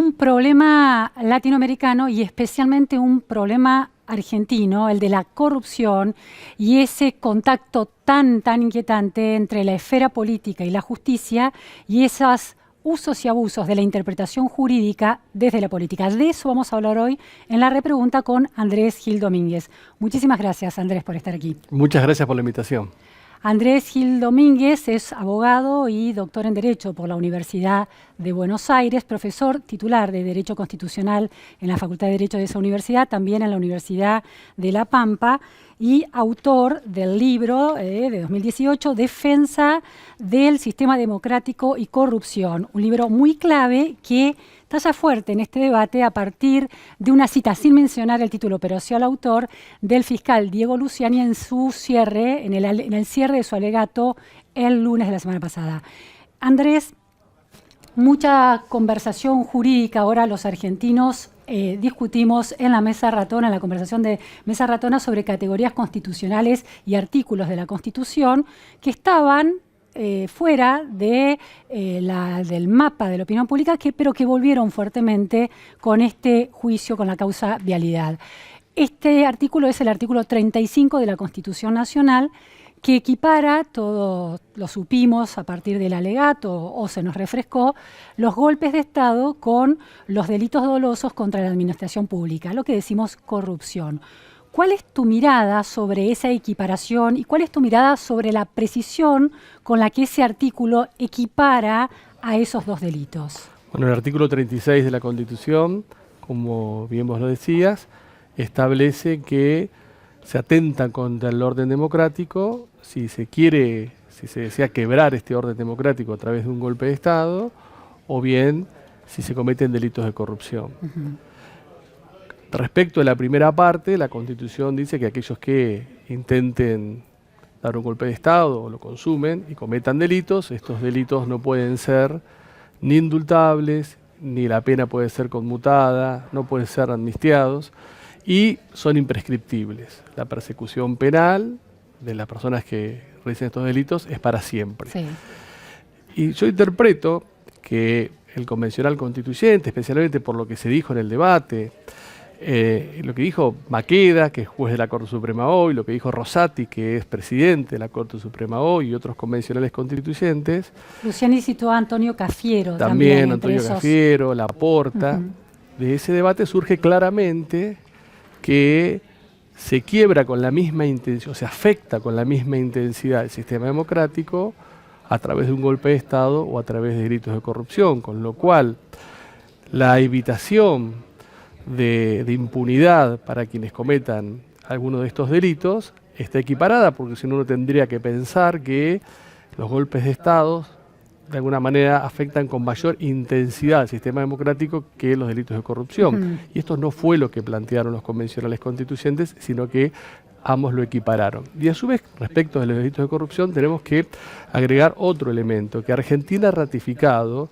un problema latinoamericano y especialmente un problema argentino, el de la corrupción y ese contacto tan inquietante entre la esfera política y la justicia y esos usos y abusos de la interpretación jurídica desde la política. De eso vamos a hablar hoy en la repregunta con Andrés Gil Domínguez. Muchísimas gracias, Andrés, por estar aquí. Muchas gracias por la invitación. Andrés Gil Domínguez es abogado y doctor en Derecho por la Universidad de Buenos Aires, profesor titular de Derecho Constitucional en la Facultad de Derecho de esa universidad, también en la Universidad de La Pampa, y autor del libro de 2018, Defensa del Sistema Democrático y Corrupción, un libro muy clave que talla fuerte en este debate a partir de una cita, sin mencionar el título, pero sí al autor, del fiscal Diego Luciani en su cierre, en el cierre de su alegato el lunes de la semana pasada. Andrés, mucha conversación jurídica ahora los argentinos discutimos en la Mesa Ratona, en la conversación de Mesa Ratona sobre categorías constitucionales y artículos de la Constitución que estaban fuera de, del mapa de la opinión pública, pero que volvieron fuertemente con este juicio, con la causa Vialidad. Este artículo es el artículo 35 de la Constitución Nacional, que equipara, todo lo supimos a partir del alegato o se nos refrescó, los golpes de Estado con los delitos dolosos contra la administración pública, lo que decimos corrupción. ¿Cuál es tu mirada sobre esa equiparación y cuál es tu mirada sobre la precisión con la que ese artículo equipara a esos dos delitos? Bueno, el artículo 36 de la Constitución, como bien vos lo decías, establece que se atenta contra el orden democrático si se desea quebrar este orden democrático a través de un golpe de Estado, o bien si se cometen delitos de corrupción. Respecto a la primera parte, la Constitución dice que aquellos que intenten dar un golpe de Estado o lo consumen y cometan delitos, estos delitos no pueden ser ni indultables, ni la pena puede ser conmutada, no pueden ser amnistiados y son imprescriptibles. La persecución penal de las personas que realicen estos delitos es para siempre. Sí. Y yo interpreto que el convencional constituyente, especialmente por lo que se dijo en el debate, lo que dijo Maqueda, que es juez de la Corte Suprema hoy, lo que dijo Rosati, que es presidente de la Corte Suprema hoy, y otros convencionales constituyentes. Luciani citó a Antonio Cafiero. También Antonio Cafiero, Laporta. De ese debate surge claramente que se quiebra con la misma intensidad, o se afecta con la misma intensidad el sistema democrático a través de un golpe de Estado o a través de delitos de corrupción, con lo cual la evitación de impunidad para quienes cometan alguno de estos delitos está equiparada, porque si no uno tendría que pensar que los golpes de Estado de alguna manera afectan con mayor intensidad al sistema democrático que los delitos de corrupción. Y esto no fue lo que plantearon los convencionales constituyentes, sino que ambos lo equipararon. Y a su vez, respecto de los delitos de corrupción, tenemos que agregar otro elemento, que Argentina ha ratificado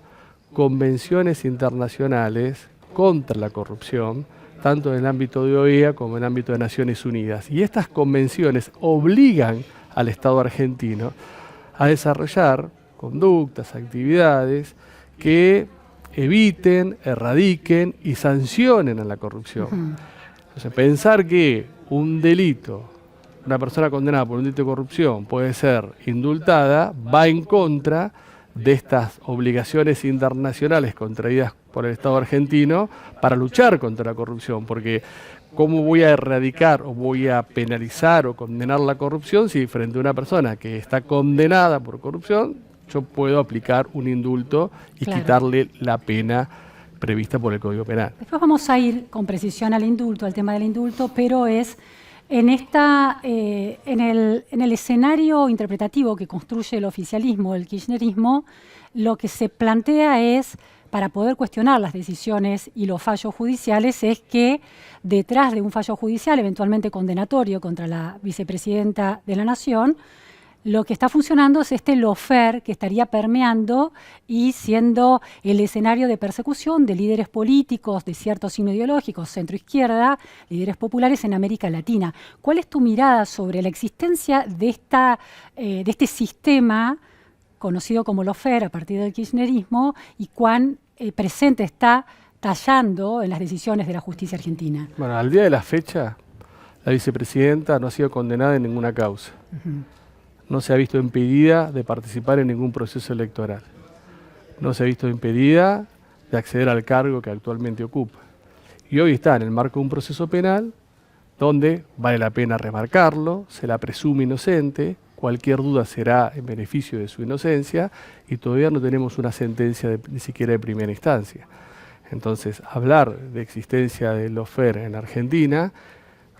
convenciones internacionales contra la corrupción, tanto en el ámbito de OEA como en el ámbito de Naciones Unidas. Y estas convenciones obligan al Estado argentino a desarrollar conductas, actividades que eviten, erradiquen y sancionen a la corrupción. Entonces, pensar que un delito, una persona condenada por un delito de corrupción puede ser indultada, va en contra de estas obligaciones internacionales contraídas por el Estado argentino para luchar contra la corrupción, porque ¿cómo voy a erradicar o voy a penalizar o condenar la corrupción si frente a una persona que está condenada por corrupción yo puedo aplicar un indulto y quitarle la pena prevista por el Código Penal? Después vamos a ir con precisión al indulto, al tema del indulto, pero es en el escenario interpretativo que construye el oficialismo, el kirchnerismo, lo que se plantea es, para poder cuestionar las decisiones y los fallos judiciales, es que detrás de un fallo judicial, eventualmente condenatorio contra la vicepresidenta de la Nación, lo que está funcionando es este lawfare que estaría permeando y siendo el escenario de persecución de líderes políticos de cierto signo ideológico, centro-izquierda, líderes populares en América Latina. ¿Cuál es tu mirada sobre la existencia de este sistema conocido como lawfare a partir del kirchnerismo y cuán presente está estallando en las decisiones de la justicia argentina. Bueno, al día de la fecha, la vicepresidenta no ha sido condenada en ninguna causa. No se ha visto impedida de participar en ningún proceso electoral. No se ha visto impedida de acceder al cargo que actualmente ocupa. Y hoy está en el marco de un proceso penal donde, vale la pena remarcarlo, se la presume inocente, cualquier duda será en beneficio de su inocencia y todavía no tenemos una sentencia ni siquiera de primera instancia. Entonces, hablar de existencia de lawfare en Argentina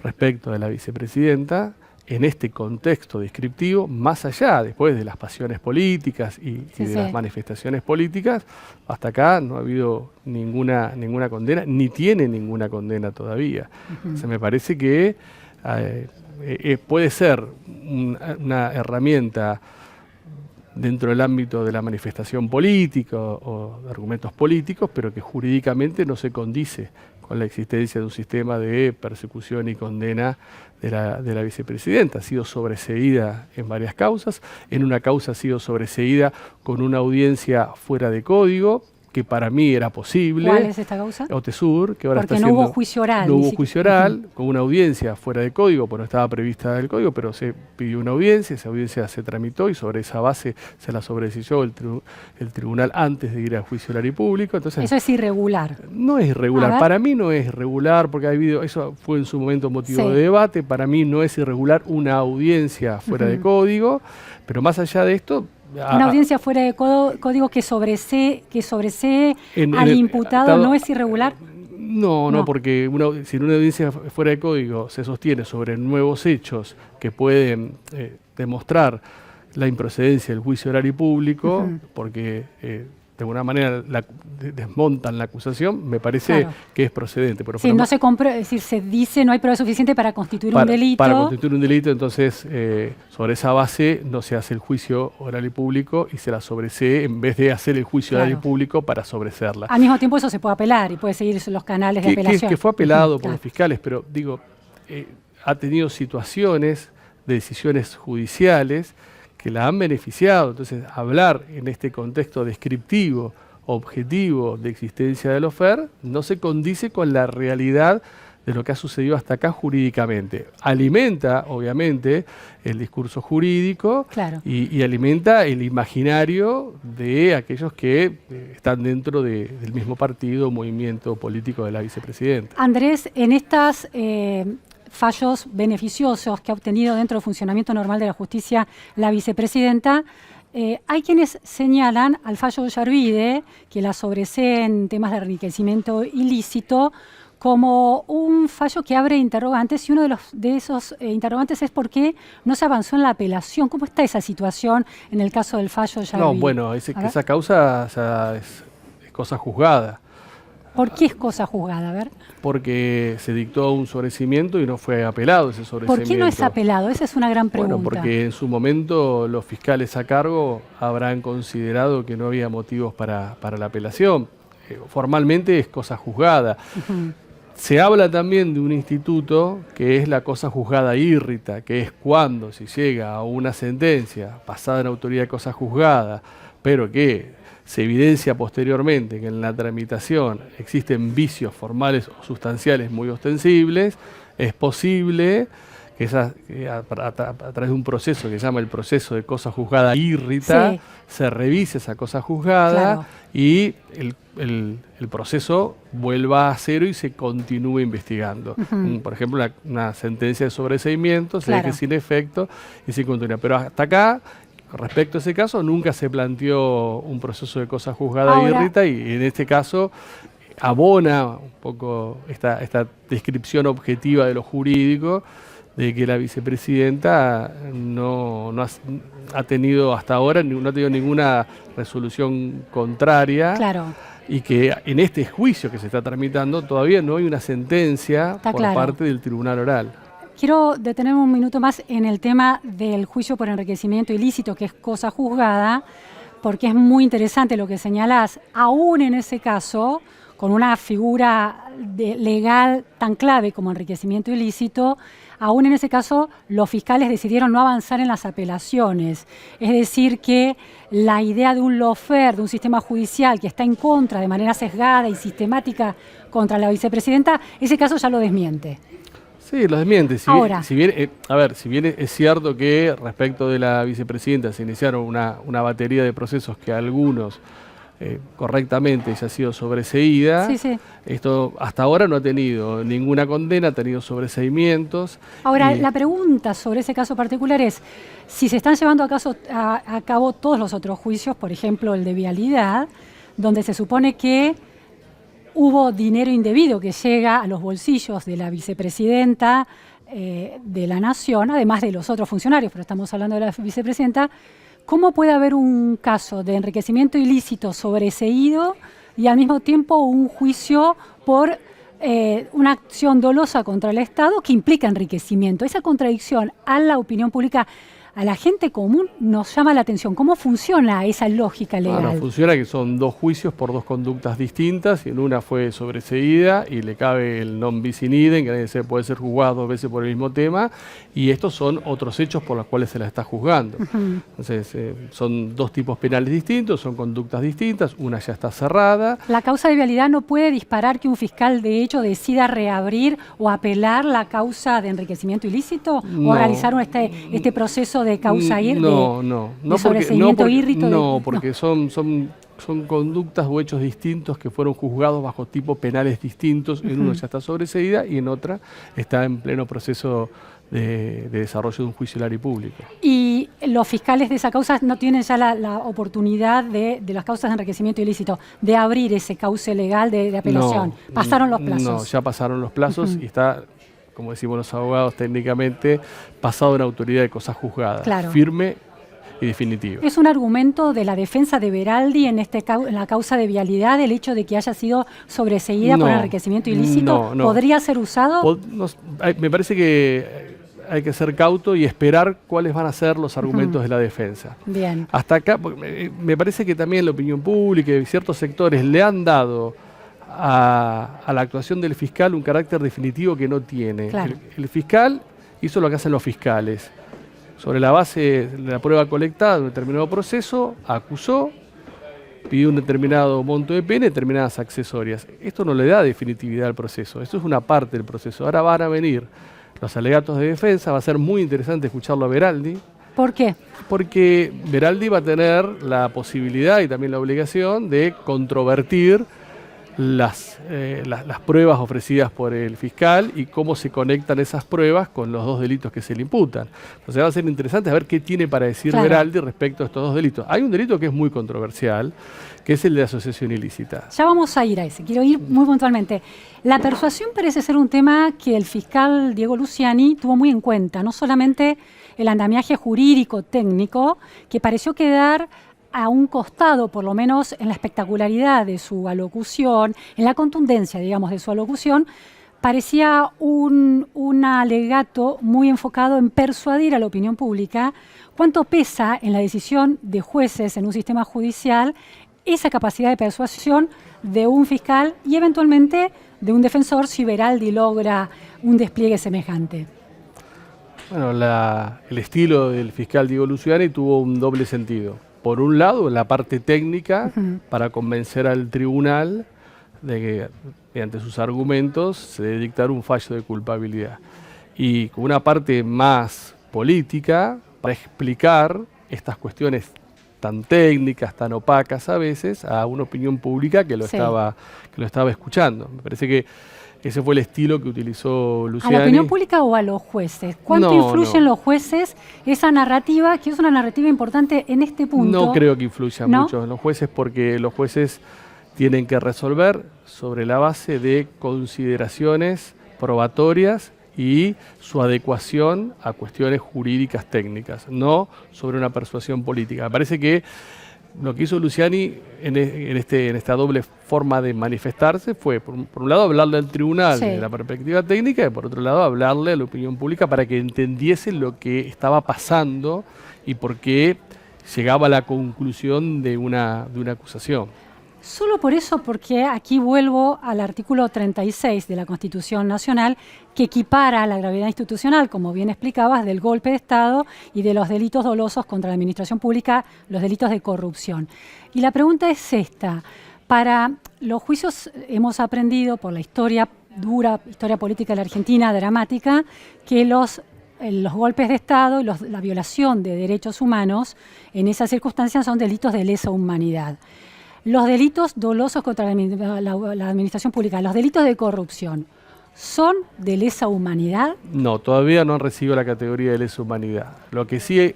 respecto de la vicepresidenta, en este contexto descriptivo, más allá, después de las pasiones políticas y de las manifestaciones políticas, hasta acá no ha habido ninguna condena, ni tiene ninguna condena todavía. O sea, me parece que puede ser una herramienta dentro del ámbito de la manifestación política o de argumentos políticos, pero que jurídicamente no se condice con la existencia de un sistema de persecución y condena de la vicepresidenta. Ha sido sobreseída en varias causas. En una causa ha sido sobreseída con una audiencia fuera de código, que para mí era posible. ¿Cuál es esta causa? Otesur, que ahora porque está no hubo juicio oral. No hubo juicio oral, con una audiencia fuera de código, porque no estaba prevista el código, pero se pidió una audiencia, esa audiencia se tramitó y sobre esa base se la sobredesiguió el tribunal antes de ir a juicio oral y público. Entonces, eso es irregular. No es irregular, para mí no es irregular, porque eso fue en su momento motivo de debate, para mí no es irregular una audiencia fuera de código, pero más allá de esto, una audiencia fuera de código que sobresee al imputado no es irregular. No, porque si una audiencia fuera de código se sostiene sobre nuevos hechos que pueden demostrar la improcedencia del juicio oral y público, porque de alguna manera desmontan la acusación, me parece que es procedente. Pero no se comprueba, es decir, se dice no hay prueba suficiente para constituir un delito. Para constituir un delito, entonces sobre esa base no se hace el juicio oral y público y se la sobresee en vez de hacer el juicio oral y público para sobreseerla. Al mismo tiempo eso se puede apelar y puede seguir los canales de apelación. Que fue apelado por los fiscales, pero digo, ha tenido situaciones de decisiones judiciales que la han beneficiado. Entonces, hablar en este contexto descriptivo, objetivo de existencia de lawfare, no se condice con la realidad de lo que ha sucedido hasta acá jurídicamente. Alimenta, obviamente, el discurso jurídico y alimenta el imaginario de aquellos que están dentro del mismo partido o movimiento político de la vicepresidenta. Andrés, en estas fallos beneficiosos que ha obtenido dentro del funcionamiento normal de la justicia la vicepresidenta, hay quienes señalan al fallo de Ollarvide, que la sobresee en temas de enriquecimiento ilícito, como un fallo que abre interrogantes, y uno de esos interrogantes es por qué no se avanzó en la apelación. ¿Cómo está esa situación en el caso del fallo de Ollarvide? No, bueno, esa causa es cosa juzgada. ¿Por qué es cosa juzgada? A ver. Porque se dictó un sobreseimiento y no fue apelado ese sobreseimiento. ¿Por qué no es apelado? Esa es una gran pregunta. Bueno, porque en su momento los fiscales a cargo habrán considerado que no había motivos para la apelación. Formalmente es cosa juzgada. Se habla también de un instituto que es la cosa juzgada írrita, que es cuando se llega a una sentencia pasada en autoridad de cosa juzgada, pero que se evidencia posteriormente que en la tramitación existen vicios formales o sustanciales muy ostensibles, es posible que a través de un proceso que se llama el proceso de cosa juzgada írrita, se revise esa cosa juzgada y el proceso vuelva a cero y se continúe investigando. Por ejemplo, una sentencia de sobreseimiento se deje sin efecto y se continúa. Pero hasta acá, respecto a ese caso, nunca se planteó un proceso de cosa juzgada írrita y en este caso abona un poco esta descripción objetiva de lo jurídico de que la vicepresidenta no ha tenido hasta ahora, no ha tenido ninguna resolución contraria. Y que en este juicio que se está tramitando todavía no hay una sentencia por parte del tribunal oral. Quiero detenerme un minuto más en el tema del juicio por enriquecimiento ilícito, que es cosa juzgada, porque es muy interesante lo que señalás. Aún en ese caso, con una figura legal tan clave como enriquecimiento ilícito, aún en ese caso los fiscales decidieron no avanzar en las apelaciones. Es decir, que la idea de un lawfare, de un sistema judicial que está en contra de manera sesgada y sistemática contra la vicepresidenta, ese caso ya lo desmiente. Sí, lo desmiente. Ahora, si bien es cierto que respecto de la vicepresidenta se iniciaron una batería de procesos que algunos correctamente ya ha sido sobreseída, esto hasta ahora no ha tenido ninguna condena, ha tenido sobreseimientos. Ahora, la pregunta sobre ese caso particular es, si se están llevando a cabo todos los otros juicios, por ejemplo el de vialidad, donde se supone que hubo dinero indebido que llega a los bolsillos de la vicepresidenta de la Nación, además de los otros funcionarios, pero estamos hablando de la vicepresidenta. ¿Cómo puede haber un caso de enriquecimiento ilícito sobreseído y al mismo tiempo un juicio por una acción dolosa contra el Estado que implica enriquecimiento? Esa contradicción a la opinión pública, a la gente común, nos llama la atención. ¿Cómo funciona esa lógica legal? Bueno, funciona que son dos juicios por dos conductas distintas, y en una fue sobreseída y le cabe el non bis in idem, que puede ser juzgado dos veces por el mismo tema, y estos son otros hechos por los cuales se la está juzgando. Entonces, son dos tipos penales distintos, son conductas distintas, una ya está cerrada. ¿La causa de vialidad no puede disparar que un fiscal de hecho decida reabrir o apelar la causa de enriquecimiento ilícito? No. ¿O realizaron este proceso de causa porque son conductas o hechos distintos que fueron juzgados bajo tipos penales distintos. En uno ya está sobreseída y en otra está en pleno proceso de desarrollo de un juicio oral y público. Y los fiscales de esa causa no tienen ya la oportunidad de las causas de enriquecimiento ilícito, de abrir ese cauce legal de apelación. Pasaron los plazos. No, ya pasaron los plazos y está, como decimos los abogados técnicamente, pasado una autoridad de cosa juzgada, firme y definitiva. ¿Es un argumento de la defensa de Beraldi en la causa de vialidad el hecho de que haya sido sobreseída por enriquecimiento ilícito? ¿Podría ser usado? Me parece que hay que ser cauto y esperar cuáles van a ser los argumentos de la defensa. Bien. Hasta acá, me parece que también la opinión pública y ciertos sectores le han dado a la actuación del fiscal un carácter definitivo que no tiene. El fiscal hizo lo que hacen los fiscales. Sobre la base de la prueba colectada de un determinado proceso, acusó, pidió un determinado monto de pena y determinadas accesorias. Esto no le da definitividad al proceso, esto es una parte del proceso. Ahora van a venir los alegatos de defensa, va a ser muy interesante escucharlo a Beraldi. ¿Por qué? Porque Beraldi va a tener la posibilidad y también la obligación de controvertir las pruebas ofrecidas por el fiscal y cómo se conectan esas pruebas con los dos delitos que se le imputan. Entonces va a ser interesante ver qué tiene para decir Beraldi respecto a estos dos delitos. Hay un delito que es muy controversial, que es el de asociación ilícita. Ya vamos a ir a ese, quiero ir muy puntualmente. La persuasión parece ser un tema que el fiscal Diego Luciani tuvo muy en cuenta, no solamente el andamiaje jurídico técnico, que pareció quedar a un costado, por lo menos en la espectacularidad de su alocución, en la contundencia, digamos, de su alocución, parecía un alegato muy enfocado en persuadir a la opinión pública cuánto pesa en la decisión de jueces en un sistema judicial esa capacidad de persuasión de un fiscal y eventualmente de un defensor si Beraldi logra un despliegue semejante. Bueno, el estilo del fiscal Diego Luciani tuvo un doble sentido. Por un lado, la parte técnica, para convencer al tribunal de que, mediante sus argumentos, se debe dictar un fallo de culpabilidad. Y con una parte más política, para explicar estas cuestiones tan técnicas, tan opacas a veces, a una opinión pública que lo estaba escuchando. Me parece que ese fue el estilo que utilizó Luciani. ¿A la opinión pública o a los jueces? ¿Cuánto influyen los jueces esa narrativa, que es una narrativa importante en este punto? No creo que influya mucho en los jueces, porque los jueces tienen que resolver sobre la base de consideraciones probatorias y su adecuación a cuestiones jurídicas técnicas, no sobre una persuasión política. Me parece que lo que hizo Luciani en esta doble forma de manifestarse fue, por un lado, hablarle al tribunal de la perspectiva técnica y, por otro lado, hablarle a la opinión pública para que entendiese lo que estaba pasando y por qué llegaba a la conclusión de una acusación. Solo por eso, porque aquí vuelvo al artículo 36 de la Constitución Nacional, que equipara la gravedad institucional, como bien explicabas, del golpe de Estado y de los delitos dolosos contra la administración pública, los delitos de corrupción. Y la pregunta es esta. Para los juicios hemos aprendido por la historia dura, historia política de la Argentina, dramática, que los golpes de Estado y la violación de derechos humanos en esas circunstancias son delitos de lesa humanidad. Los delitos dolosos contra la administración pública, los delitos de corrupción, ¿son de lesa humanidad? No, todavía no han recibido la categoría de lesa humanidad. Lo que sí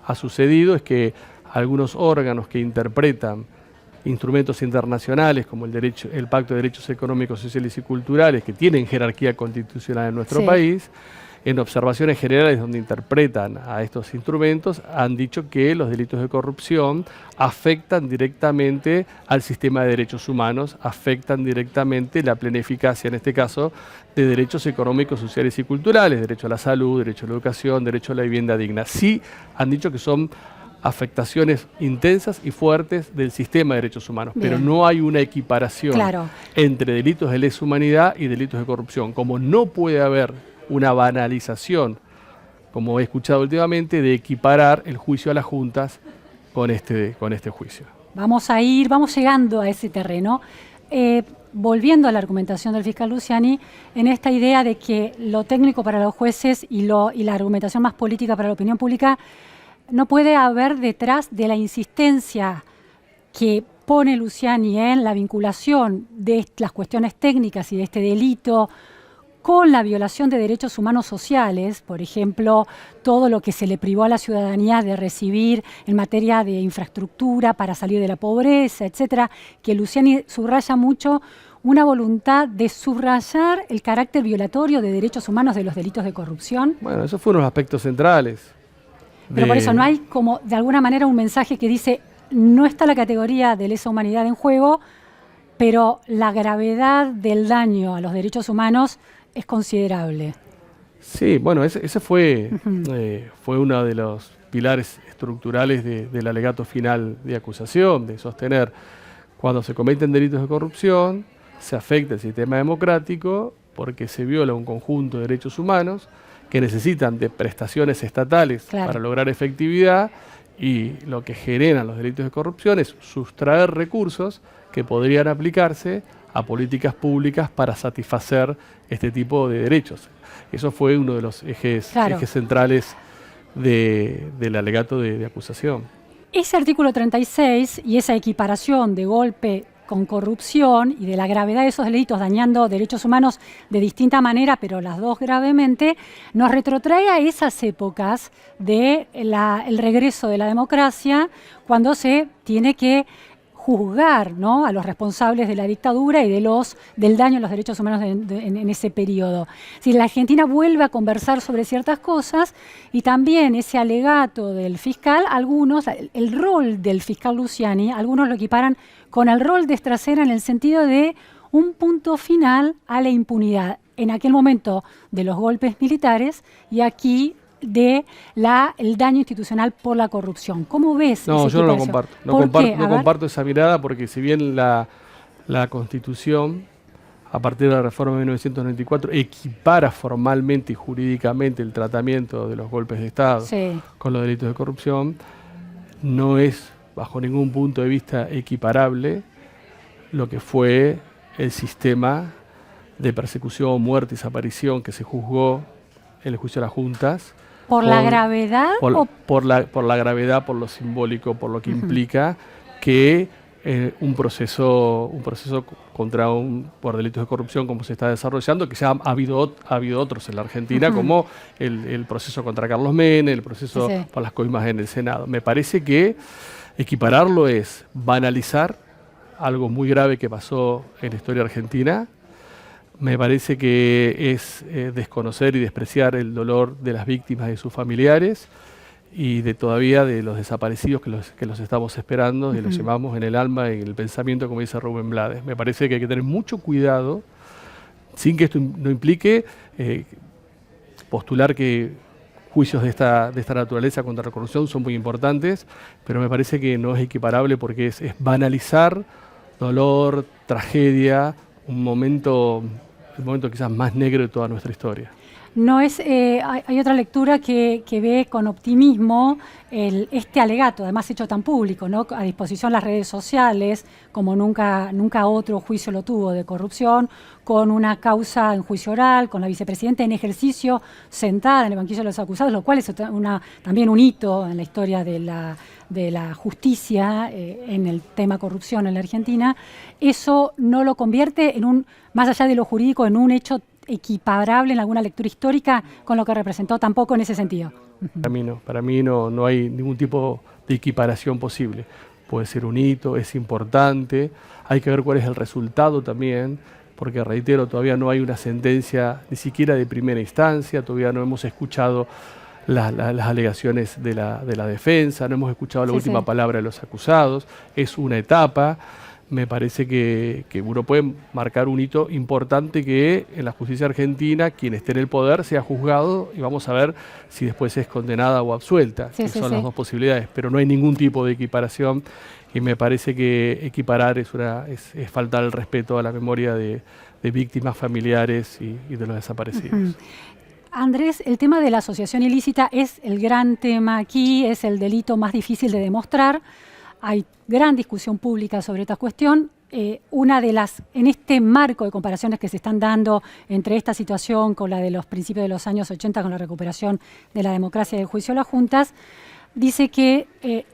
ha sucedido es que algunos órganos que interpretan instrumentos internacionales como el Pacto de Derechos Económicos, Sociales y Culturales, que tienen jerarquía constitucional en nuestro país, en observaciones generales donde interpretan a estos instrumentos, han dicho que los delitos de corrupción afectan directamente al sistema de derechos humanos, afectan directamente la plena eficacia, en este caso, de derechos económicos, sociales y culturales, derecho a la salud, derecho a la educación, derecho a la vivienda digna. Sí han dicho que son afectaciones intensas y fuertes del sistema de derechos humanos, pero no hay una equiparación entre delitos de lesa humanidad y delitos de corrupción, como no puede haber una banalización, como he escuchado últimamente, de equiparar el juicio a las juntas con este juicio. Vamos llegando a ese terreno. Volviendo a la argumentación del fiscal Luciani, en esta idea de que lo técnico para los jueces y la argumentación más política para la opinión pública no puede haber detrás de la insistencia que pone Luciani en la vinculación de las cuestiones técnicas y de este delito con la violación de derechos humanos sociales, por ejemplo, todo lo que se le privó a la ciudadanía de recibir en materia de infraestructura para salir de la pobreza, etcétera, que Luciani subraya mucho una voluntad de subrayar el carácter violatorio de derechos humanos de los delitos de corrupción. Bueno, esos fueron los aspectos centrales. Pero por eso no hay como, de alguna manera, un mensaje que dice, no está la categoría de lesa humanidad en juego, pero la gravedad del daño a los derechos humanos es considerable. Sí, bueno, ese fue uno de los pilares estructurales del alegato final de acusación, de sostener cuando se cometen delitos de corrupción, se afecta el sistema democrático porque se viola un conjunto de derechos humanos que necesitan de prestaciones estatales para lograr efectividad, y lo que generan los delitos de corrupción es sustraer recursos que podrían aplicarse a políticas públicas para satisfacer este tipo de derechos. Eso fue uno de los ejes centrales del alegato de acusación. Ese artículo 36 y esa equiparación de golpe con corrupción y de la gravedad de esos delitos dañando derechos humanos de distinta manera, pero las dos gravemente, nos retrotrae a esas épocas del regreso de la democracia, cuando se tiene que juzgar, ¿no?, a los responsables de la dictadura y del daño a los derechos humanos en ese periodo. Si la Argentina vuelve a conversar sobre ciertas cosas, y también ese alegato del fiscal, el rol del fiscal Luciani, algunos lo equiparan con el rol de Estracera en el sentido de un punto final a la impunidad, en aquel momento de los golpes militares y aquí el daño institucional por la corrupción. ¿Cómo ves? No, yo no lo comparto. No comparto esa mirada, porque si bien la Constitución, a partir de la reforma de 1994, equipara formalmente y jurídicamente el tratamiento de los golpes de Estado con los delitos de corrupción, no es bajo ningún punto de vista equiparable lo que fue el sistema de persecución, muerte y desaparición que se juzgó en el juicio de las juntas. ¿Por la gravedad? Por la gravedad, por lo simbólico, por lo que implica que un proceso por delitos de corrupción como se está desarrollando, que ya ha habido otros en la Argentina, como el proceso contra Carlos Menem, el proceso por las coimas en el Senado. Me parece que equipararlo es banalizar algo muy grave que pasó en la historia argentina. Me parece que es desconocer y despreciar el dolor de las víctimas y de sus familiares, y de los desaparecidos que los estamos esperando, y los llevamos en el alma y en el pensamiento, como dice Rubén Blades. Me parece que hay que tener mucho cuidado, sin que esto no implique postular que juicios de esta naturaleza contra la corrupción son muy importantes, pero me parece que no es equiparable, porque es banalizar dolor, tragedia, el momento quizás más negro de toda nuestra historia. No es, hay otra lectura que ve con optimismo este alegato, además hecho tan público, ¿no? A disposición las redes sociales, como nunca otro juicio lo tuvo de corrupción, con una causa en juicio oral, con la vicepresidenta en ejercicio sentada en el banquillo de los acusados, lo cual es también un hito en la historia de la justicia en el tema corrupción en la Argentina. Eso no lo convierte en más allá de lo jurídico, en un hecho equiparable en alguna lectura histórica con lo que representó, tampoco en ese sentido. Para mí no hay ningún tipo de equiparación posible. Puede ser un hito, es importante, hay que ver cuál es el resultado también, porque reitero, todavía no hay una sentencia ni siquiera de primera instancia, todavía no hemos escuchado las alegaciones de la defensa, no hemos escuchado la última palabra de los acusados, es una etapa. Me parece que uno puede marcar un hito importante que en la justicia argentina quien esté en el poder sea juzgado y vamos a ver si después es condenada o absuelta, que son las dos posibilidades, pero no hay ningún tipo de equiparación y me parece que equiparar es faltar el respeto a la memoria de víctimas, familiares y de los desaparecidos. Andrés, el tema de la asociación ilícita es el gran tema aquí, es el delito más difícil de demostrar. Hay gran discusión pública sobre esta cuestión. En este marco de comparaciones que se están dando entre esta situación con la de los principios de los años 80, con la recuperación de la democracia y del juicio a las juntas, dice que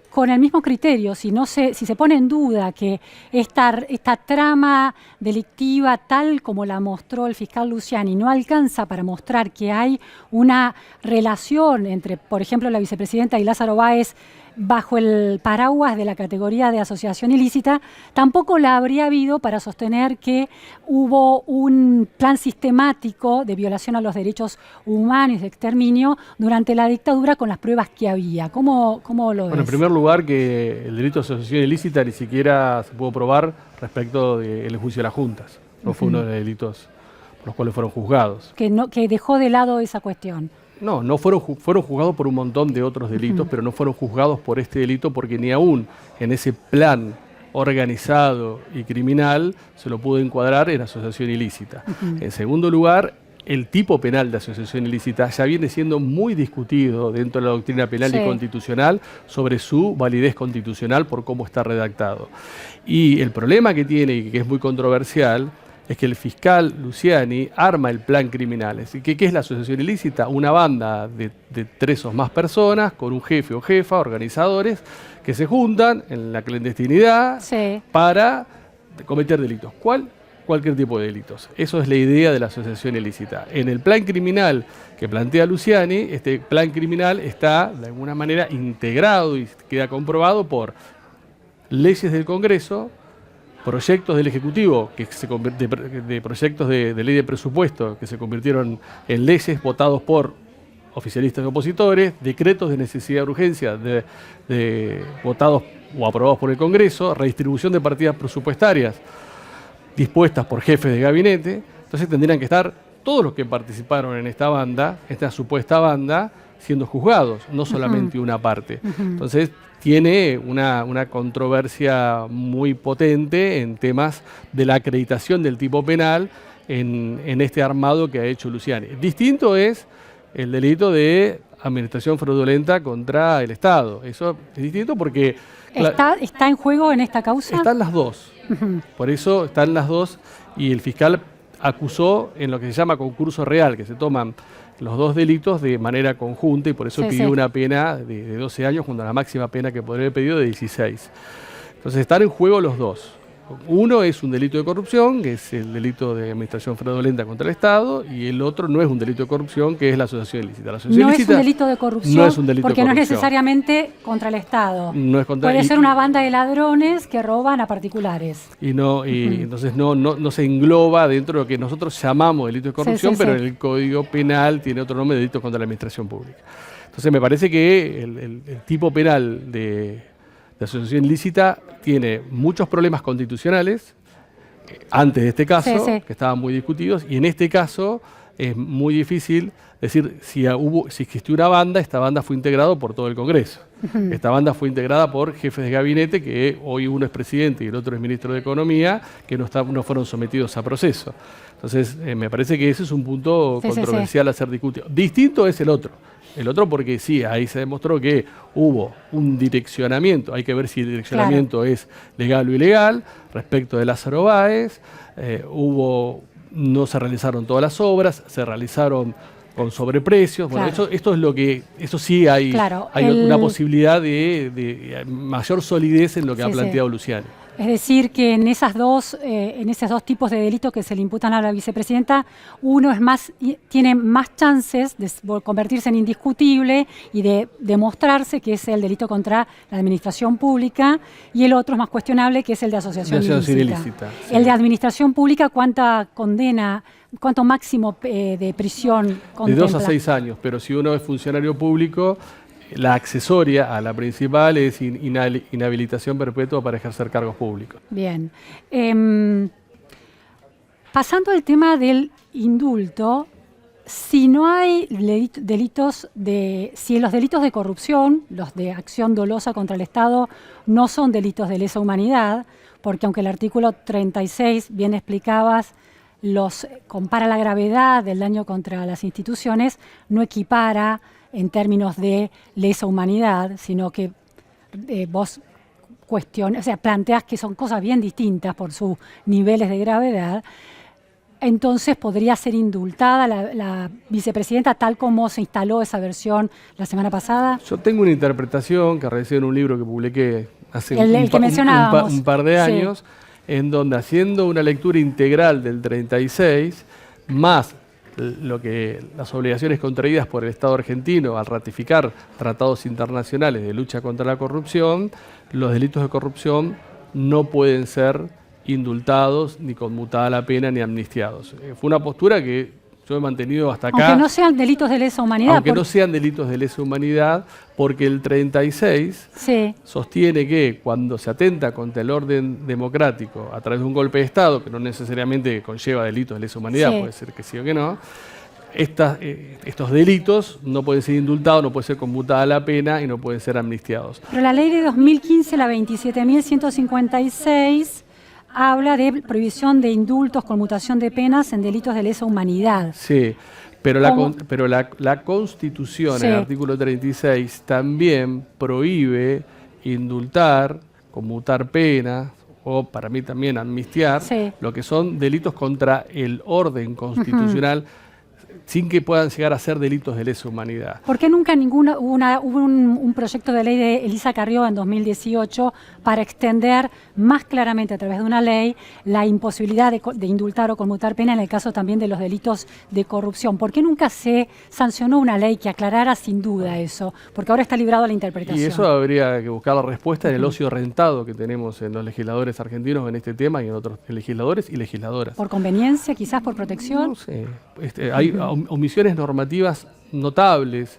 con el mismo criterio, si se pone en duda que esta trama delictiva, tal como la mostró el fiscal Luciani, no alcanza para mostrar que hay una relación entre, por ejemplo, la vicepresidenta y Lázaro Báez bajo el paraguas de la categoría de asociación ilícita, tampoco la habría habido para sostener que hubo un plan sistemático de violación a los derechos humanos, de exterminio, durante la dictadura con las pruebas que había. ¿Cómo lo ves? Bueno, en primer lugar, que el delito de asociación ilícita ni siquiera se pudo probar respecto del juicio de las juntas. No fue uno de los delitos por los cuales fueron juzgados. Que dejó de lado esa cuestión. No fueron juzgados por un montón de otros delitos, pero no fueron juzgados por este delito porque ni aún en ese plan organizado y criminal se lo pudo encuadrar en asociación ilícita. En segundo lugar, el tipo penal de asociación ilícita ya viene siendo muy discutido dentro de la doctrina penal y constitucional sobre su validez constitucional por cómo está redactado. Y el problema que tiene, y que es muy controversial, es que el fiscal Luciani arma el plan criminal. Es decir, ¿qué es la asociación ilícita? Una banda de 3 o más personas con un jefe o jefa, organizadores, que se juntan en la clandestinidad para cometer delitos. Cualquier tipo de delitos. Eso es la idea de la asociación ilícita. En el plan criminal que plantea Luciani, este plan criminal está de alguna manera integrado y queda comprobado por leyes del Congreso, proyectos del Ejecutivo, de proyectos de ley de presupuesto que se convirtieron en leyes votados por oficialistas y opositores, decretos de necesidad de urgencia votados o aprobados por el Congreso, redistribución de partidas presupuestarias dispuestas por jefes de gabinete. Entonces tendrían que estar todos los que participaron en esta supuesta banda, siendo juzgados, no solamente una parte. Entonces tiene una controversia muy potente en temas de la acreditación del tipo penal en este armado que ha hecho Luciani. Distinto es el delito de administración fraudulenta contra el Estado. Eso es distinto porque... ¿Está en juego en esta causa? Están las dos. Por eso están las dos y el fiscal acusó en lo que se llama concurso real, que se toman los dos delitos de manera conjunta y por eso pidió una pena de 12 años junto a la máxima pena que podría haber pedido de 16. Entonces están en juego los dos. Uno es un delito de corrupción, que es el delito de administración fraudulenta contra el Estado, y el otro no es un delito de corrupción, que es la asociación ilícita. La asociación ilícita es un delito de corrupción, no es un delito porque de corrupción. No es necesariamente contra el Estado. No es contra Puede ser una banda de ladrones que roban a particulares. Entonces no se engloba dentro de lo que nosotros llamamos delito de corrupción, pero en el Código Penal tiene otro nombre, delito contra la administración pública. Entonces me parece que el tipo penal de asociación ilícita tiene muchos problemas constitucionales antes de este caso, que estaban muy discutidos, y en este caso es muy difícil decir si existió una banda, esta banda fue integrada por todo el Congreso. Esta banda fue integrada por jefes de gabinete, que hoy uno es presidente y el otro es ministro de Economía, que no fueron sometidos a proceso. Entonces, me parece que ese es un punto controversial a ser discutido. Distinto es el otro. El otro porque sí, ahí se demostró que hubo un direccionamiento, hay que ver si el direccionamiento es legal o ilegal, respecto de Lázaro Báez, no se realizaron todas las obras, se realizaron con sobreprecios. Bueno, eso sí hay una posibilidad de mayor solidez en lo que ha planteado Luciani. Es decir, que en esos dos tipos de delitos que se le imputan a la vicepresidenta, uno tiene más chances de convertirse en indiscutible y de demostrarse, que es el delito contra la administración pública, y el otro es más cuestionable, que es el de asociación ilícita. Sí. El de administración pública, ¿cuánto máximo de prisión contempla? De 2 a 6 años, pero si uno es funcionario público, la accesoria a la principal es inhabilitación perpetua para ejercer cargos públicos. Bien. Pasando al tema del indulto, si no hay si los delitos de corrupción, los de acción dolosa contra el Estado, no son delitos de lesa humanidad, porque aunque el artículo 36, bien explicabas, compara la gravedad del daño contra las instituciones, no equipara en términos de lesa humanidad, sino que vos planteás que son cosas bien distintas por sus niveles de gravedad. Entonces podría ser indultada la vicepresidenta, tal como se instaló esa versión la semana pasada. Yo tengo una interpretación que recibí en un libro que publiqué hace un par de años, en donde, haciendo una lectura integral del 36, más las obligaciones contraídas por el Estado argentino al ratificar tratados internacionales de lucha contra la corrupción, los delitos de corrupción no pueden ser indultados, ni conmutada la pena, ni amnistiados. Fue una postura que yo he mantenido hasta acá. Aunque no sean delitos de lesa humanidad. Aunque no sean delitos de lesa humanidad, porque el 36 sostiene que cuando se atenta contra el orden democrático a través de un golpe de Estado, que no necesariamente conlleva delitos de lesa humanidad, puede ser que sí o que no, estos delitos no pueden ser indultados, no puede ser conmutada la pena y no pueden ser amnistiados. Pero la ley de 2015, la 27.156... habla de prohibición de indultos, conmutación de penas en delitos de lesa humanidad. Sí, pero la Constitución, en el artículo 36, también prohíbe indultar, conmutar penas, o para mí también amnistiar, lo que son delitos contra el orden constitucional, sin que puedan llegar a ser delitos de lesa humanidad. ¿Por qué nunca hubo un proyecto de ley de Elisa Carrió en 2018 para extender más claramente a través de una ley la imposibilidad de indultar o conmutar pena en el caso también de los delitos de corrupción? ¿Por qué nunca se sancionó una ley que aclarara sin duda eso? Porque ahora está librado a la interpretación. Y eso habría que buscar la respuesta en el ocio rentado que tenemos en los legisladores argentinos en este tema y en otros legisladores y legisladoras. ¿Por conveniencia, quizás por protección? No sé. Hay omisiones normativas notables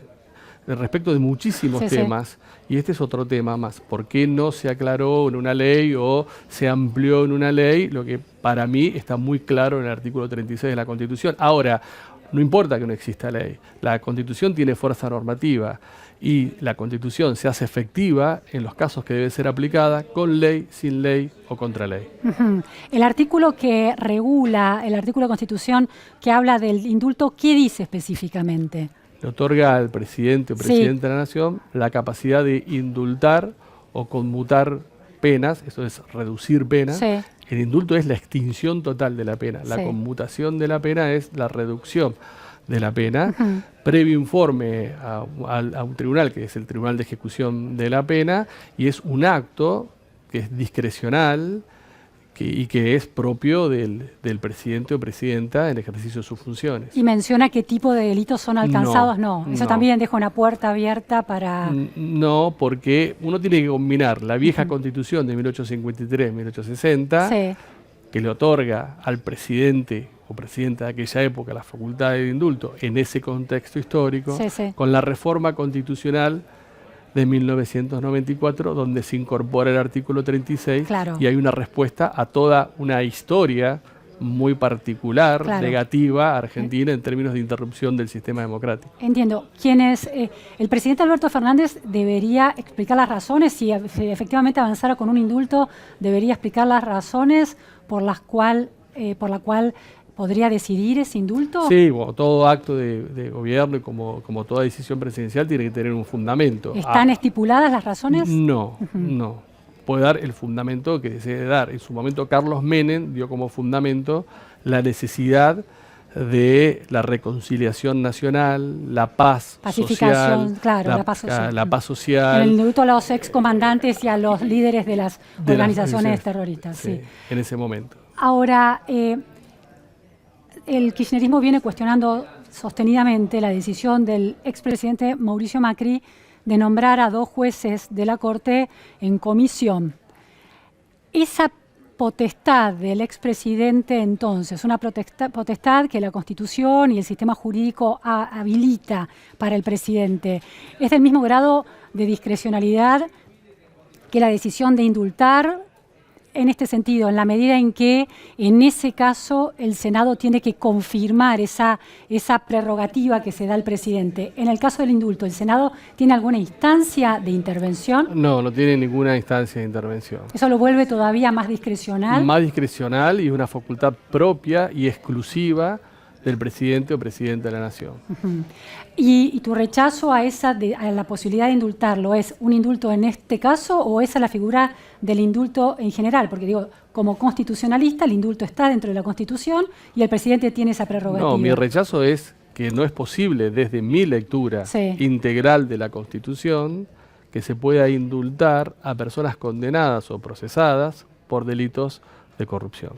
respecto de muchísimos temas, y este es otro tema más. ¿Por qué no se aclaró en una ley o se amplió en una ley lo que para mí está muy claro en el artículo 36 de la Constitución? Ahora, no importa que no exista ley, la Constitución tiene fuerza normativa y la Constitución se hace efectiva en los casos que debe ser aplicada, con ley, sin ley o contra ley. El artículo que regula, el artículo de Constitución que habla del indulto, ¿qué dice específicamente? Le otorga al presidente o presidenta de la Nación la capacidad de indultar o conmutar penas, eso es reducir penas. El indulto es la extinción total de la pena, la conmutación de la pena es la reducción de la pena, previo informe a un tribunal, que es el Tribunal de Ejecución de la Pena, y es un acto que es discrecional y que es propio del presidente o presidenta en ejercicio de sus funciones. ¿Y menciona qué tipo de delitos son alcanzados? No, eso también deja una puerta abierta para... No, porque uno tiene que combinar la vieja Constitución de 1853-1860, que le otorga al presidente o presidenta de aquella época la facultad de indulto en ese contexto histórico, con la reforma constitucional de 1994, donde se incorpora el artículo 36 y hay una respuesta a toda una historia muy particular, Claro. negativa a Argentina en términos de interrupción del sistema democrático. Entiendo. El presidente Alberto Fernández debería explicar las razones, si efectivamente avanzara con un indulto, debería explicar las razones por la cual podría decidir ese indulto. Sí, bueno, todo acto de gobierno y como toda decisión presidencial tiene que tener un fundamento. ¿Están estipuladas las razones? No, no. Puede dar el fundamento que desee dar. En su momento Carlos Menem dio como fundamento la necesidad de la reconciliación nacional, la paz Pacificación, social, claro, la paz social. La paz social. En el indulto a los excomandantes y a los líderes de las organizaciones terroristas. Sí. En ese momento. Ahora, el kirchnerismo viene cuestionando sostenidamente la decisión del expresidente Mauricio Macri de nombrar a 2 jueces de la Corte en comisión. Esa potestad del expresidente entonces, una potestad que la Constitución y el sistema jurídico habilita para el presidente, ¿es del mismo grado de discrecionalidad que la decisión de indultar? En este sentido, en la medida en que, en ese caso, el Senado tiene que confirmar esa prerrogativa que se da al presidente. En el caso del indulto, ¿el Senado tiene alguna instancia de intervención? No, no tiene ninguna instancia de intervención. ¿Eso lo vuelve todavía más discrecional? Más discrecional y una facultad propia y exclusiva del presidente o presidenta de la Nación. ¿Y tu rechazo a la posibilidad de indultarlo es un indulto en este caso o es a la figura del indulto en general? Porque digo, como constitucionalista, el indulto está dentro de la Constitución y el presidente tiene esa prerrogativa. No, mi rechazo es que no es posible, desde mi lectura integral de la Constitución, que se pueda indultar a personas condenadas o procesadas por delitos de corrupción.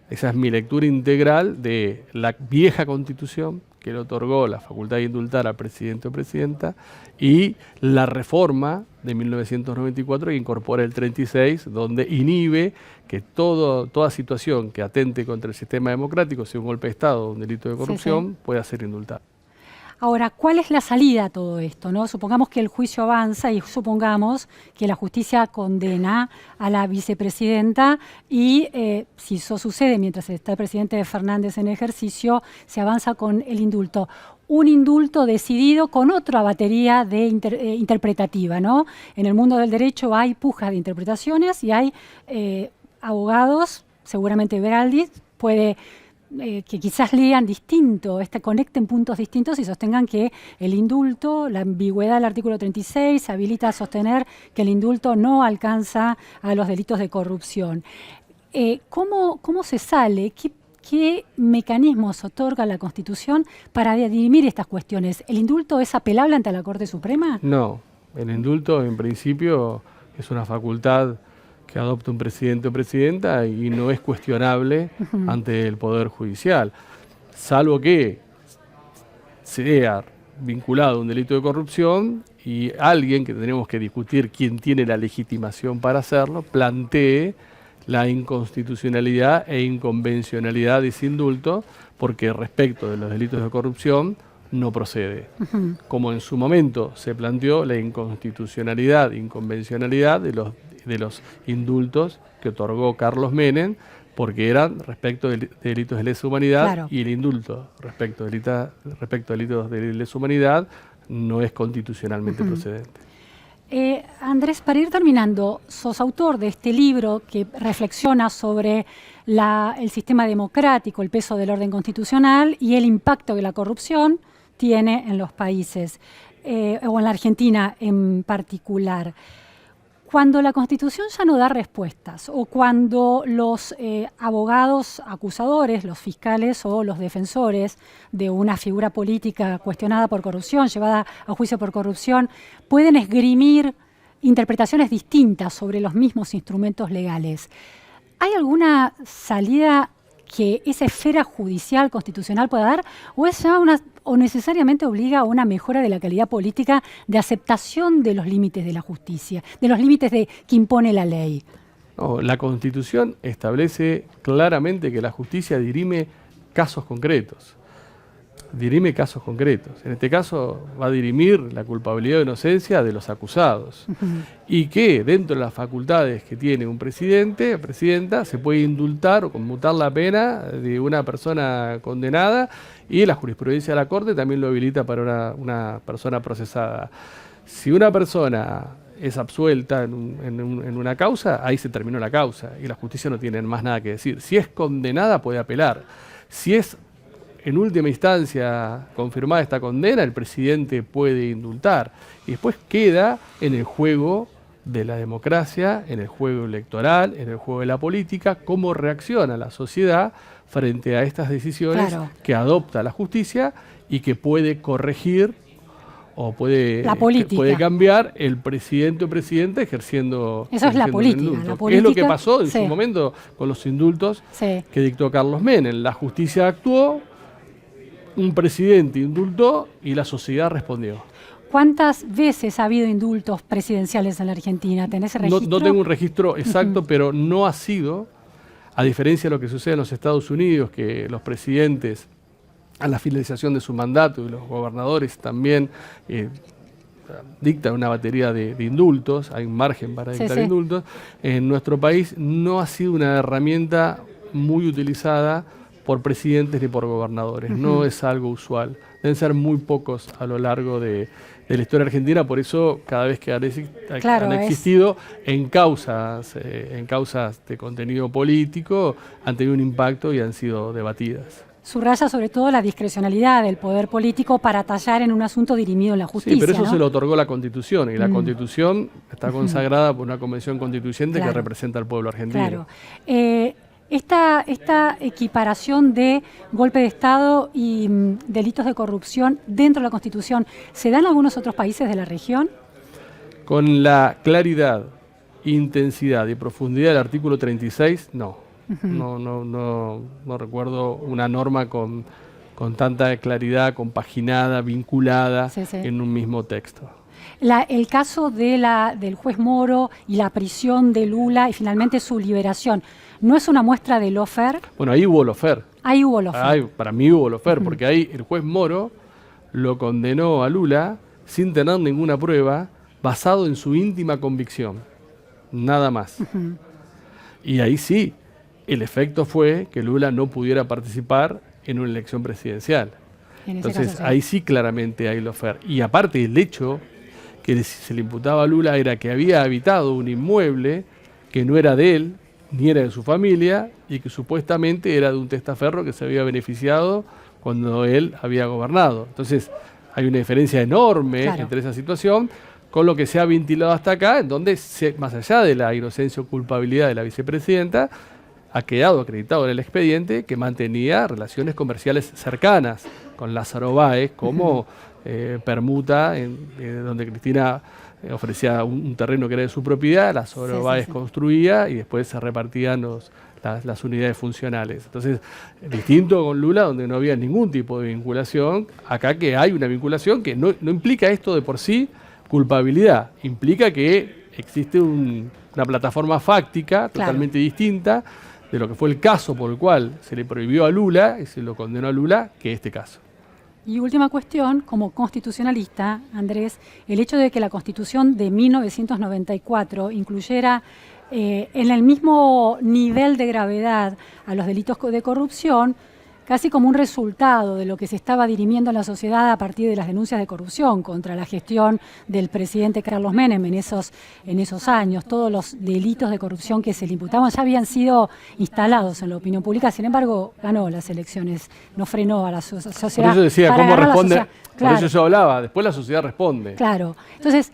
Esa es mi lectura integral de la vieja Constitución, que le otorgó la facultad de indultar al presidente o presidenta, y la reforma de 1994 que incorpora el 36, donde inhibe que toda situación que atente contra el sistema democrático, sea un golpe de Estado o un delito de corrupción, pueda ser indultada. Ahora, ¿cuál es la salida a todo esto, ¿no? Supongamos que el juicio avanza y supongamos que la justicia condena a la vicepresidenta y si eso sucede mientras está el presidente Fernández en ejercicio, se avanza con el indulto. Un indulto decidido con otra batería de interpretativa, ¿no? En el mundo del derecho hay pujas de interpretaciones y hay abogados, seguramente Beraldi puede... que quizás lean distinto, conecten puntos distintos y sostengan que el indulto, la ambigüedad del artículo 36, habilita a sostener que el indulto no alcanza a los delitos de corrupción. ¿Cómo se sale? ¿Qué mecanismos otorga la Constitución para dirimir estas cuestiones? ¿El indulto es apelable ante la Corte Suprema? No, el indulto en principio es una facultad que adopta un presidente o presidenta y no es cuestionable ante el Poder Judicial, salvo que sea vinculado a un delito de corrupción y alguien, que tenemos que discutir quién tiene la legitimación para hacerlo, plantee la inconstitucionalidad e inconvencionalidad de ese indulto, porque respecto de los delitos de corrupción no procede. Como en su momento se planteó la inconstitucionalidad, inconvencionalidad de los indultos que otorgó Carlos Menem, porque eran respecto de delitos de lesa humanidad, y el indulto respecto de delitos de lesa humanidad no es constitucionalmente procedente. Andrés, para ir terminando, sos autor de este libro que reflexiona sobre el sistema democrático, el peso del orden constitucional y el impacto que la corrupción tiene en los países, o en la Argentina en particular. Cuando la Constitución ya no da respuestas o cuando los abogados acusadores, los fiscales o los defensores de una figura política cuestionada por corrupción, llevada a juicio por corrupción, pueden esgrimir interpretaciones distintas sobre los mismos instrumentos legales, ¿hay alguna salida que esa esfera judicial constitucional pueda dar o necesariamente obliga a una mejora de la calidad política de aceptación de los límites de la justicia, de los límites que impone la ley? No, la Constitución establece claramente que la justicia dirime casos concretos. dirime casos concretos. En este caso va a dirimir la culpabilidad o inocencia de los acusados. Y que dentro de las facultades que tiene un presidente o presidenta se puede indultar o conmutar la pena de una persona condenada, y la jurisprudencia de la Corte también lo habilita para una persona procesada. Si una persona es absuelta en una causa, ahí se terminó la causa y la justicia no tiene más nada que decir. Si es condenada, puede apelar. Si es en última instancia confirmada esta condena, el presidente puede indultar. Y después queda en el juego de la democracia, en el juego electoral, en el juego de la política, cómo reacciona la sociedad frente a estas decisiones que adopta la justicia y que puede corregir o puede cambiar el presidente o presidenta ejerciendo. Eso es la política. Es lo que pasó en su momento con los indultos que dictó Carlos Menem. La justicia actuó, un presidente indultó y la sociedad respondió. ¿Cuántas veces ha habido indultos presidenciales en la Argentina? ¿Tenés el registro? No tengo un registro exacto, pero no ha sido, a diferencia de lo que sucede en los Estados Unidos, que los presidentes a la finalización de su mandato y los gobernadores también dictan una batería de indultos, hay un margen para dictar indultos. En nuestro país no ha sido una herramienta muy utilizada por presidentes ni por gobernadores, no es algo usual. Deben ser muy pocos a lo largo de la historia argentina, por eso cada vez que han existido en causas de contenido político han tenido un impacto y han sido debatidas. Subraya sobre todo la discrecionalidad del poder político para tallar en un asunto dirimido en la justicia. Sí, pero eso se lo otorgó la Constitución, y la Constitución está consagrada por una convención constituyente que representa al pueblo argentino. Claro. Esta equiparación de golpe de Estado y delitos de corrupción dentro de la Constitución, ¿se da en algunos otros países de la región? Con la claridad, intensidad y profundidad del artículo 36, no. No recuerdo una norma con tanta claridad, compaginada, vinculada en un mismo texto. El caso del juez Moro y la prisión de Lula y finalmente su liberación, ¿no es una muestra de lawfare? Bueno, ahí hubo lawfare. Ahí hubo lawfare. Para mí hubo lawfare, porque ahí el juez Moro lo condenó a Lula sin tener ninguna prueba, basado en su íntima convicción. Nada más. Y ahí sí, el efecto fue que Lula no pudiera participar en una elección presidencial. Entonces, ahí sí claramente hay lawfare. Y aparte, el hecho que se le imputaba a Lula era que había habitado un inmueble que no era de él, ni era de su familia, y que supuestamente era de un testaferro que se había beneficiado cuando él había gobernado. Entonces, hay una diferencia enorme entre esa situación con lo que se ha ventilado hasta acá, en donde, más allá de la inocencia o culpabilidad de la vicepresidenta, ha quedado acreditado en el expediente que mantenía relaciones comerciales cercanas con Lázaro Báez, como permuta, donde Cristina ofrecía un terreno que era de su propiedad, Lázaro Báez construía y después se repartían las unidades funcionales. Entonces, distinto con Lula, donde no había ningún tipo de vinculación, acá que hay una vinculación que no implica esto de por sí culpabilidad, implica que existe una plataforma fáctica totalmente distinta de lo que fue el caso por el cual se le prohibió a Lula y se lo condenó a Lula, que este caso. Y última cuestión, como constitucionalista, Andrés, el hecho de que la Constitución de 1994 incluyera en el mismo nivel de gravedad a los delitos de corrupción, casi como un resultado de lo que se estaba dirimiendo en la sociedad a partir de las denuncias de corrupción contra la gestión del presidente Carlos Menem en esos años. Todos los delitos de corrupción que se le imputaban ya habían sido instalados en la opinión pública, sin embargo, ganó las elecciones, no frenó a la sociedad. Por eso decía, ¿cómo responde? Por eso yo hablaba, después la sociedad responde. Claro, entonces,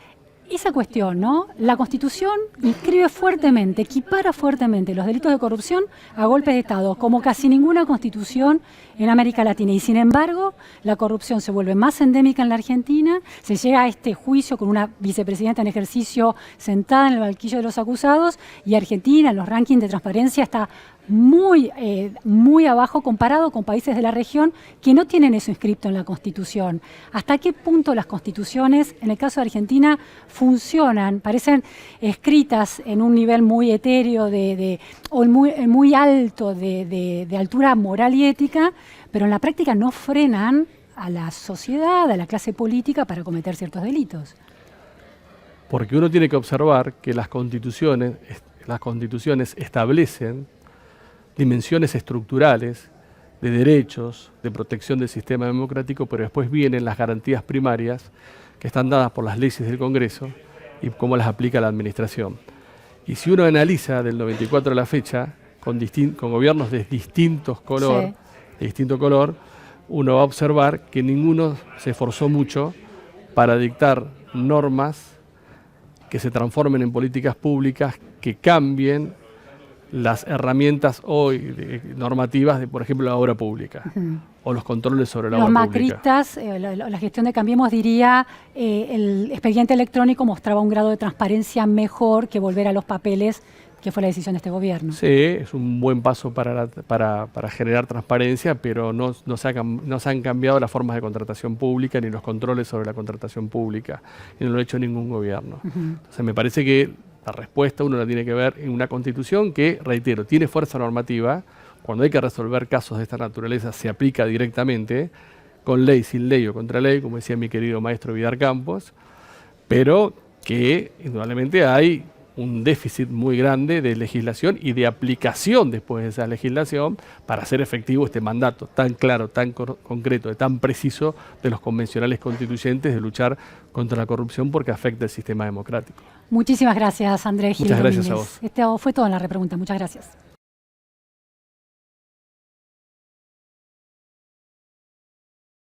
esa cuestión, ¿no? La Constitución inscribe fuertemente, equipara fuertemente los delitos de corrupción a golpes de Estado, como casi ninguna Constitución en América Latina. Y sin embargo, la corrupción se vuelve más endémica en la Argentina, se llega a este juicio con una vicepresidenta en ejercicio sentada en el banquillo de los acusados, y Argentina, en los rankings de transparencia, está muy abajo comparado con países de la región que no tienen eso inscrito en la Constitución. ¿Hasta qué punto las constituciones, en el caso de Argentina, funcionan? Parecen escritas en un nivel muy etéreo o muy alto de altura moral y ética, pero en la práctica no frenan a la sociedad, a la clase política para cometer ciertos delitos. Porque uno tiene que observar que las constituciones establecen dimensiones estructurales de derechos, de protección del sistema democrático, pero después vienen las garantías primarias que están dadas por las leyes del Congreso y cómo las aplica la administración. Y si uno analiza del 94 a la fecha, con gobiernos de distinto color, uno va a observar que ninguno se esforzó mucho para dictar normas que se transformen en políticas públicas, que cambien las herramientas hoy normativas de, por ejemplo, la obra pública o los controles sobre la obra pública. Los macristas, la gestión de Cambiemos diría, el expediente electrónico mostraba un grado de transparencia mejor que volver a los papeles, que fue la decisión de este gobierno. Sí, es un buen paso para generar transparencia, pero no se han cambiado las formas de contratación pública ni los controles sobre la contratación pública, y no lo ha hecho ningún gobierno. Entonces me parece que la respuesta uno la tiene que ver en una constitución que, reitero, tiene fuerza normativa. Cuando hay que resolver casos de esta naturaleza se aplica directamente, con ley, sin ley o contra ley, como decía mi querido maestro Vidar Campos, pero que indudablemente hay un déficit muy grande de legislación y de aplicación después de esa legislación para hacer efectivo este mandato tan claro, tan concreto, tan preciso de los convencionales constituyentes de luchar contra la corrupción porque afecta el sistema democrático. Muchísimas gracias, Andrés Gil Muchas gracias Domínguez. a vos. Esto fue todo en la repregunta. Muchas gracias.